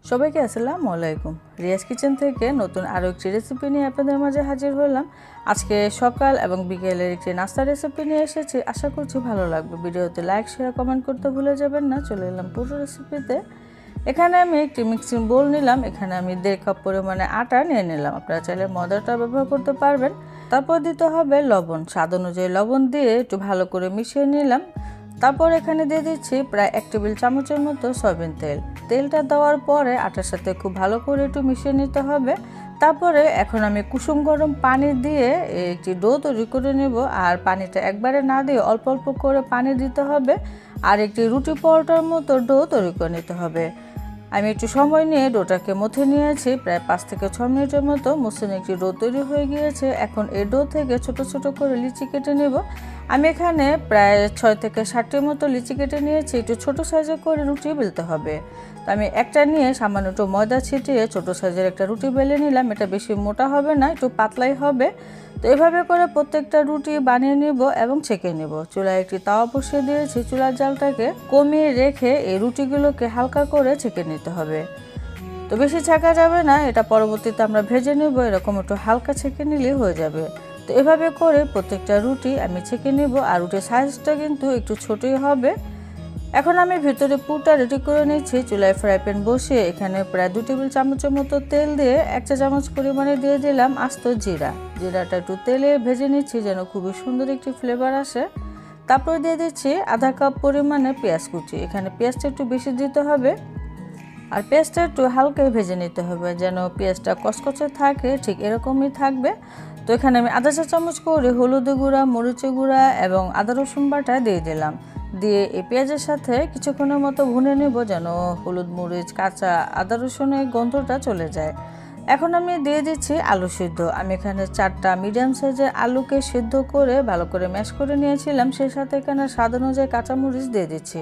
সবাইকে আসসালামু আলাইকুম। রিয়াজ কিচেন থেকে নতুন আরও একটি রেসিপি নিয়ে আপনাদের মাঝে হাজির হলাম। আজকে সকাল এবং বিকেলের একটি নাস্তা রেসিপি নিয়ে এসেছি। আশা করছি ভালো লাগবে। ভিডিওতে লাইক শেয়ার কমেন্ট করতে ভুলে যাবেন না। চলে এলাম পুরো রেসিপিতে। এখানে আমি একটি মিক্সিং বোল নিলাম। এখানে আমি 1.5 কাপ পরিমাণে আটা নিয়ে নিলাম। আপনারা চাইলে ময়দাটা ব্যবহার করতে পারবেন। তারপর দিতে হবে লবণ। স্বাদ অনুযায়ী লবণ দিয়ে একটু ভালো করে মিশিয়ে নিলাম। তারপর এখানে দিয়ে দিচ্ছি প্রায় 1 টেবিল চামচের মতো সয়াবিন তেল। তেলটা দেওয়ার পরে আটার সাথে খুব ভালো করে একটু মিশিয়ে নিতে হবে। তারপরে এখন আমি কুসুম গরম পানি দিয়ে একটি ডো তৈরি করে নেব। আর পানিটা একবারে না দিয়ে অল্প অল্প করে পানি দিতে হবে। আর একটি রুটি পরোটার মতো ডো তৈরি করে নিতে হবে। আমি একটু সময় নিয়ে ডোটাকে মথে নিয়েছি। প্রায় 5 থেকে 6 মিনিটের মতো মসৃণ একটি ডো তৈরি হয়ে গিয়েছে। এখন এই ডো থেকে ছোট ছোট করে লিচি কেটে নেব। আমি এখানে প্রায় 6 থেকে 7টির মতো লিচি কেটে নিয়েছি। একটু ছোট সাইজে করে রুটি বেলতে হবে। তো আমি একটা নিয়ে সামান্য একটু ময়দা ছিটিয়ে ছোট সাইজের একটা রুটি বেলে নিলাম। এটা বেশি মোটা হবে না, একটু পাতলাই হবে। তো এভাবে করে প্রত্যেকটা রুটি বানিয়ে নিব এবং ছেঁকে নেব। চুলায় একটি তাওয়া বসিয়ে দিয়েছি। চুলার জালটাকে কমিয়ে রেখে এই রুটিগুলোকে হালকা করে ছেঁকে নিতে হবে। তো বেশি ছেঁকা যাবে না, এটা পরবর্তীতে আমরা ভেজে নেব। এরকম একটু হালকা ছেঁকে নিলেই হয়ে যাবে। তো এভাবে করে প্রত্যেকটা রুটি আমি ছেঁকে নেব। আর রুটির সাইজটা কিন্তু একটু ছোটই হবে। এখন আমি ভিতরে পুরটা রেডি করে নিচ্ছি। চুলায় ফ্রাই প্যান বসিয়ে এখানে প্রায় 2 টেবিল চামচের মতো তেল দিয়ে 1 চা চামচ পরিমাণে দিয়ে দিলাম আস্ত জিরা। জিরাটা একটু তেলে ভেজে নিচ্ছি যেন খুবই সুন্দর একটি ফ্লেভার আসে। তারপর দিয়ে দিচ্ছি আধা কাপ পরিমাণে পেঁয়াজ কুচি। এখানে পেঁয়াজটা একটু বেশি দিতে হবে। আর পেঁয়াজটা একটু হালকাই ভেজে নিতে হবে যেন পেঁয়াজটা কচকচে থাকে, ঠিক এরকমই থাকবে। তো এখানে আমি আধা চা চামচ করে হলুদ গুঁড়া, মরিচের গুঁড়া এবং আদা রসুন বাটা দিয়ে দিলাম। দিয়ে এই পেঁয়াজের সাথে কিছুক্ষণের মতো ভুনে নেব যেন হলুদ, মরিচ, কাঁচা আদা রসুনের গন্ধটা চলে যায়। এখন আমি দিয়ে দিচ্ছি আলু সিদ্ধ। আমি এখানে 4টা মিডিয়াম সাইজের আলুকে সিদ্ধ করে ভালো করে ম্যাশ করে নিয়েছিলাম। সেই সাথে এখানে স্বাদ অনুযায়ী কাঁচামরিচ দিয়ে দিচ্ছি।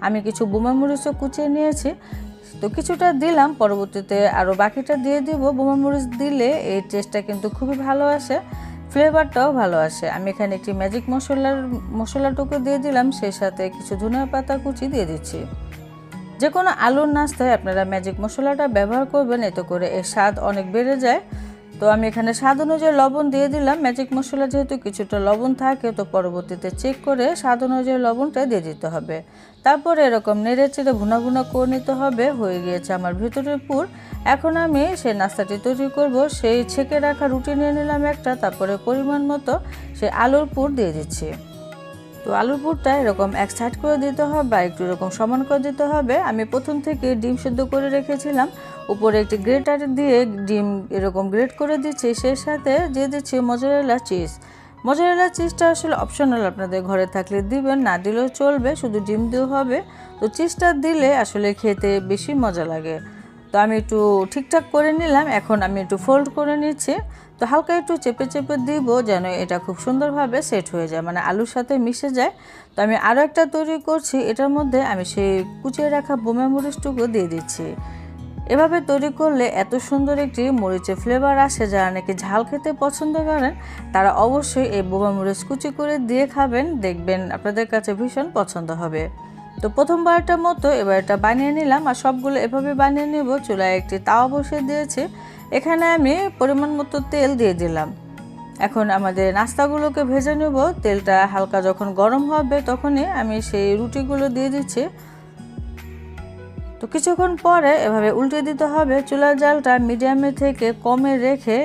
আমি কিছু বোমা মরিচও কুচিয়ে নিয়েছি। তো কিছুটা দিলাম, পরবর্তীতে আরও বাকিটা দিয়ে দিব। বোমা মরিচ দিলে এই টেস্টটা কিন্তু খুবই ভালো আসে, ফ্লেভারটাও ভালো আসে। আমি এখানে একটি ম্যাজিক মশলাটুকু দিয়ে দিলাম। সেই সাথে কিছু ধনিয়া পাতা কুচি দিয়ে দিচ্ছি। যে কোনো আলুর নাস্তায় আপনারা ম্যাজিক মশলাটা ব্যবহার করবেন, এতে করে এর স্বাদ অনেক বেড়ে যায়। তো আমি এখানে স্বাদ অনুযায়ী লবণ দিয়ে দিলাম। ম্যাজিক মশলা যেহেতু কিছুটা লবণ থাকে, তো পরবর্তীতে চেক করে স্বাদ অনুযায়ী লবণটা দিয়ে দিতে হবে। তারপরে এরকম নেড়ে চেড়ে ভুনা ভুনা করে নিতে হবে। হয়ে গিয়েছে আমার ভিতরের পুর। এখন আমি সেই নাস্তাটি তৈরি করব। সেই ছেঁকে রাখা রুটি নিয়ে নিলাম একটা। তারপরে পরিমাণ মতো সেই আলুর পুর দিয়ে দিচ্ছি। তো আলুর পুরটা এরকম এক সাইড করে দিতে হবে বা একটু এরকম সমান করে দিতে হবে। আমি প্রথম থেকে ডিম সিদ্ধ করে রেখেছিলাম। উপরে একটি গ্রেটার দিয়ে ডিম এরকম গ্রেট করে দিচ্ছি। সেই সাথে দিয়ে দিচ্ছি মজরেলা চিজ। মজরেলা চিজটা আসলে অপশনাল, আপনাদের ঘরে থাকলে দিবেন, না দিলেও চলবে, শুধু ডিম দিয়েও হবে। তো চিজটা দিলে আসলে খেতে বেশি মজা লাগে। তো আমি একটু ঠিকঠাক করে নিলাম। এখন আমি একটু ফোল্ড করে নিচ্ছি। তো হালকা একটু চেপে চেপে দিব যেন এটা খুব সুন্দরভাবে সেট হয়ে যায়, মানে আলুর সাথে মিশে যায়। তো আমি আরও একটা তৈরি করছি। এটার মধ্যে আমি সেই কুচিয়ে রাখা বোমা মরিচটুকু দিয়ে দিচ্ছি। এভাবে তৈরি করলে এত সুন্দর একটি মরিচের ফ্লেভার আসে। যারা নাকি ঝাল খেতে পছন্দ করেন তারা অবশ্যই এই বোমা মরিচ কুচি করে দিয়ে খাবেন, দেখবেন আপনাদের কাছে ভীষণ পছন্দ হবে। তো প্রথমবারটার মতো এবার এটা বানিয়ে নিলাম। আর সবগুলো এভাবে বানিয়ে নেব। চুলায় একটি তাওয়া বসিয়ে দিয়েছি। এখানে আমি পরিমাণ মতো তেল দিয়ে দিলাম। এখন আমাদের নাস্তাগুলোকে ভেজে নেব। তেলটা হালকা যখন গরম হবে তখনই আমি সেই রুটিগুলো দিয়ে দিচ্ছি। তো কিছুক্ষণ পরে এভাবে উল্টে দিতে হবে। চুলার জালটা মিডিয়ামে থেকে কমে রেখে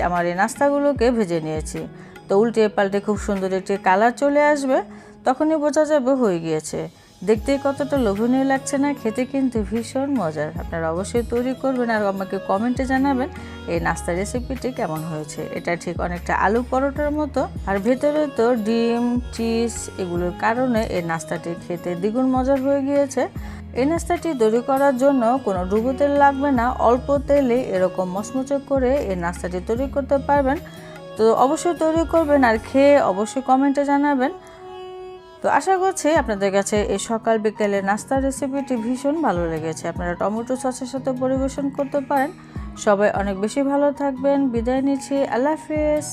আমার এই নাস্তাগুলোকে ভেজে নিয়েছি। তো উল্টে পাল্টে খুব সুন্দর একটি কালার চলে আসবে, তখনই বোঝা যাবে হয়ে গিয়েছে। দেখতেই কতটা লোভনীয় লাগছে না, খেতে কিন্তু ভীষণ মজার। আপনারা অবশ্যই তৈরি করবেন আর আমাকে কমেন্টে জানাবেন এই নাস্তা রেসিপিটি কেমন হয়েছে। এটা ঠিক অনেকটা আলু পরোটার মতো, আর ভেতরে তো ডিম, চিজ এগুলোর কারণে এই নাস্তাটি খেতে দ্বিগুণ মজার হয়ে গিয়েছে। এই নাস্তাটি তৈরি করার জন্য কোনো ডুবো তেল লাগবে না, অল্প তেলে এরকম মচমচে করে এই নাস্তাটি তৈরি করতে পারবেন। তো অবশ্যই তৈরি করবেন আর খেয়ে অবশ্যই কমেন্টে জানাবেন। তো আশা করছি আপনাদের কাছে এই সকাল বিকেলের নাস্তার রেসিপিটি ভীষণ ভালো লেগেছে। আপনারা টমেটো সসের সাথে পরিবেশন করতে পারেন। সবাই অনেক বেশি ভালো থাকবেন। বিদায় নিচ্ছি। আল্লাহ হাফেজ।